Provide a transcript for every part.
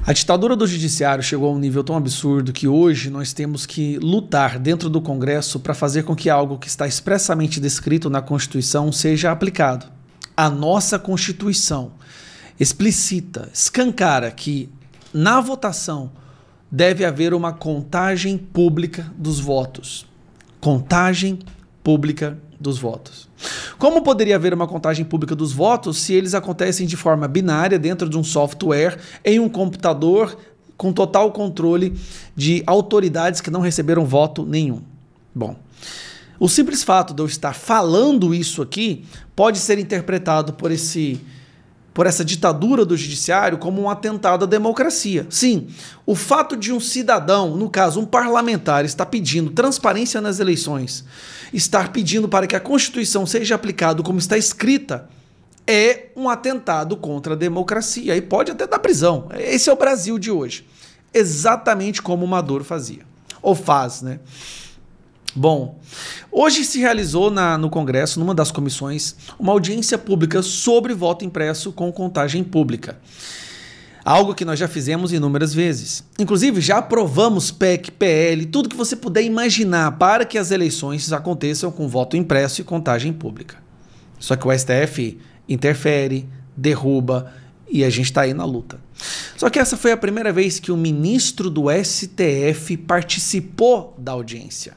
A ditadura do judiciário chegou a um nível tão absurdo que hoje nós temos que lutar dentro do Congresso para fazer com que algo que está expressamente descrito na Constituição seja aplicado. A nossa Constituição explicita, escancara que na votação deve haver uma contagem pública dos votos. Contagem pública dos votos. Como poderia haver uma contagem pública dos votos se eles acontecem de forma binária dentro de um software, em um computador, com total controle de autoridades que não receberam voto nenhum? Bom, o simples fato de eu estar falando isso aqui pode ser interpretado por essa ditadura do judiciário como um atentado à democracia. Sim, o fato de um cidadão, no caso um parlamentar, estar pedindo transparência nas eleições, estar pedindo para que a Constituição seja aplicada como está escrita, é um atentado contra a democracia e pode até dar prisão. Esse é o Brasil de hoje. Exatamente como o Maduro fazia. Ou faz, né? Bom, hoje se realizou no Congresso, numa das comissões, uma audiência pública sobre voto impresso com contagem pública. Algo que nós já fizemos inúmeras vezes. Inclusive, já aprovamos PEC, PL, tudo que você puder imaginar para que as eleições aconteçam com voto impresso e contagem pública. Só que o STF interfere, derruba e a gente está aí na luta. Só que essa foi a primeira vez que o ministro do STF participou da audiência.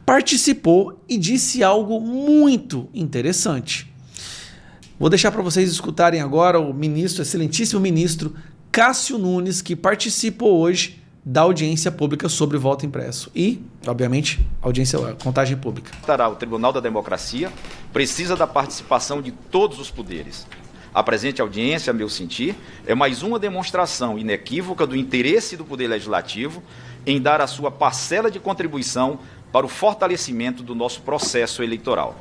Participou e disse algo muito interessante. Vou deixar para vocês escutarem agora o ministro, excelentíssimo ministro Cássio Nunes, que participou hoje da audiência pública sobre voto impresso e, obviamente, contagem pública. O Tribunal da Democracia precisa da participação de todos os poderes. A presente audiência, a meu sentir, é mais uma demonstração inequívoca do interesse do Poder Legislativo em dar a sua parcela de contribuição para o fortalecimento do nosso processo eleitoral.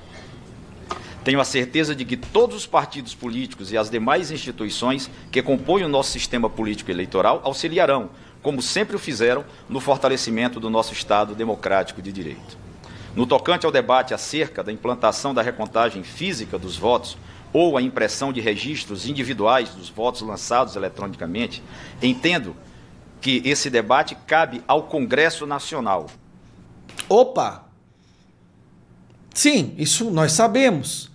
Tenho a certeza de que todos os partidos políticos e as demais instituições que compõem o nosso sistema político eleitoral auxiliarão, como sempre o fizeram, no fortalecimento do nosso Estado democrático de direito. No tocante ao debate acerca da implantação da recontagem física dos votos ou a impressão de registros individuais dos votos lançados eletronicamente, entendo que esse debate cabe ao Congresso Nacional. Opa! Sim, isso nós sabemos.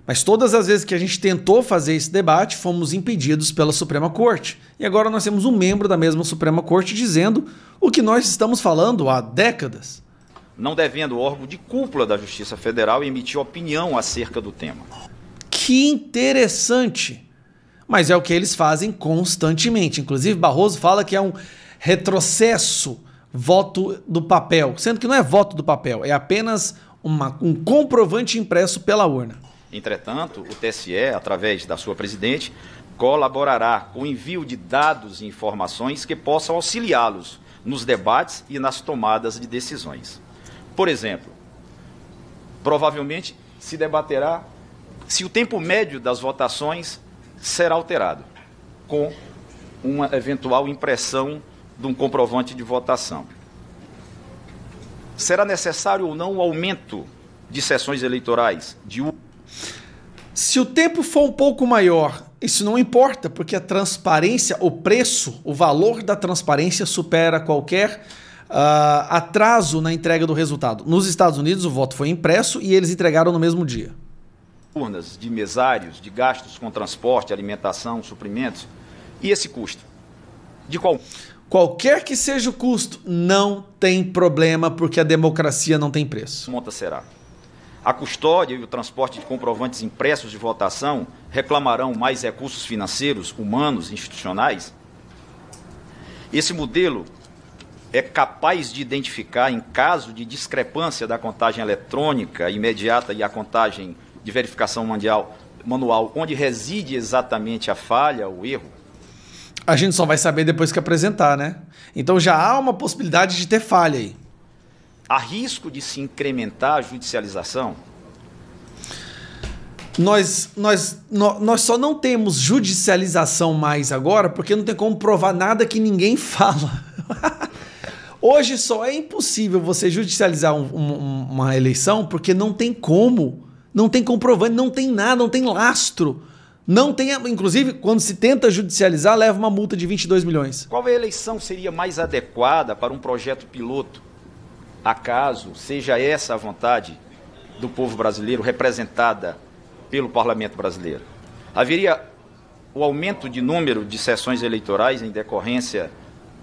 Mas todas as vezes que a gente tentou fazer esse debate, fomos impedidos pela Suprema Corte. E agora nós temos um membro da mesma Suprema Corte dizendo o que nós estamos falando há décadas. Não devendo o órgão de cúpula da Justiça Federal emitir opinião acerca do tema. Que interessante! Mas é o que eles fazem constantemente. Inclusive, Barroso fala que é um retrocesso voto do papel, sendo que não é voto do papel, é apenas um comprovante impresso pela urna. Entretanto, o TSE, através da sua presidente, colaborará com o envio de dados e informações que possam auxiliá-los nos debates e nas tomadas de decisões. Por exemplo, provavelmente se debaterá se o tempo médio das votações será alterado, com uma eventual impressão de um comprovante de votação. Será necessário ou não o aumento de sessões eleitorais? Se o tempo for um pouco maior, isso não importa, porque a transparência, o preço, o valor da transparência supera qualquer atraso na entrega do resultado. Nos Estados Unidos, o voto foi impresso e eles entregaram no mesmo dia. Urnas de mesários, de gastos com transporte, alimentação, suprimentos. E esse custo? De qual? Qualquer que seja o custo, não tem problema, porque a democracia não tem preço. Monta será. A custódia e o transporte de comprovantes impressos de votação reclamarão mais recursos financeiros, humanos, institucionais? Esse modelo é capaz de identificar, em caso de discrepância da contagem eletrônica imediata e a contagem de verificação manual, onde reside exatamente a falha, o erro? A gente só vai saber depois que apresentar, né? Então já há uma possibilidade de ter falha aí. Há risco de se incrementar a judicialização? Nós só não temos judicialização mais agora porque não tem como provar nada que ninguém fala. Hoje só é impossível você judicializar uma eleição porque não tem como. Não tem comprovante, não tem nada, não tem lastro. Não tem, inclusive, quando se tenta judicializar, leva uma multa de 22 milhões. Qual eleição seria mais adequada para um projeto piloto, acaso seja essa a vontade do povo brasileiro representada pelo Parlamento brasileiro? Haveria o aumento de número de sessões eleitorais em decorrência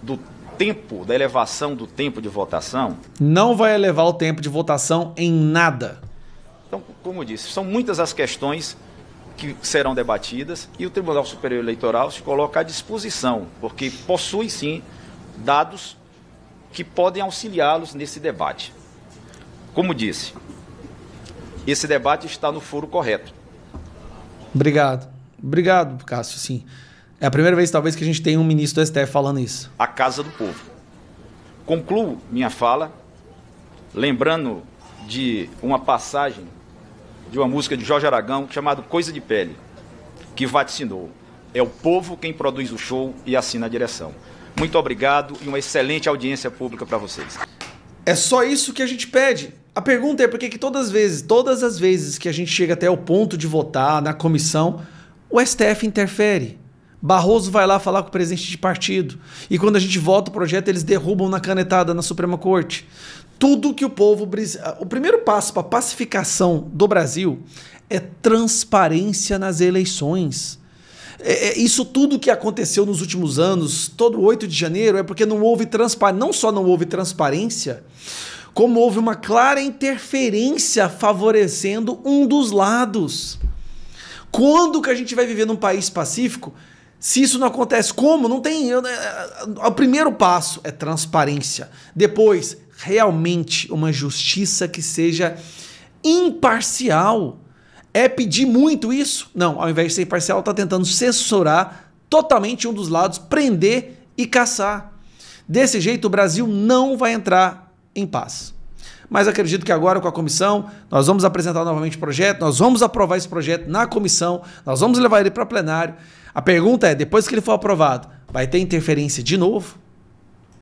do tempo, da elevação do tempo de votação? Não vai elevar o tempo de votação em nada. Então, como eu disse, são muitas as questões que serão debatidas e o Tribunal Superior Eleitoral se coloca à disposição, porque possui, sim, dados que podem auxiliá-los nesse debate. Como disse, esse debate está no foro correto. Obrigado. Obrigado, Cássio. Sim. É a primeira vez, talvez, que a gente tem um ministro do STF falando isso. A Casa do Povo. Concluo minha fala lembrando de uma passagem de uma música de Jorge Aragão chamada Coisa de Pele, que vaticinou: é o povo quem produz o show e assina a direção. Muito obrigado e uma excelente audiência pública para vocês. É só isso que a gente pede. A pergunta é por que todas as vezes que a gente chega até o ponto de votar na comissão, o STF interfere. Barroso vai lá falar com o presidente de partido. E quando a gente vota o projeto, eles derrubam na canetada na Suprema Corte. Tudo que o povo... O primeiro passo para a pacificação do Brasil é transparência nas eleições. Isso tudo que aconteceu nos últimos anos, todo 8 de janeiro, é porque não houve transparência. Não só não houve transparência, como houve uma clara interferência favorecendo um dos lados. Quando que a gente vai viver num país pacífico se isso não acontece? Como? Não tem... O primeiro passo é transparência. Depois, realmente uma justiça que seja imparcial. É pedir muito isso? Não, ao invés de ser imparcial, está tentando censurar totalmente um dos lados, prender e caçar. Desse jeito, o Brasil não vai entrar em paz. Mas acredito que agora, com a comissão, nós vamos apresentar novamente o projeto, nós vamos aprovar esse projeto na comissão, nós vamos levar ele para plenário. A pergunta é, depois que ele for aprovado, vai ter interferência de novo?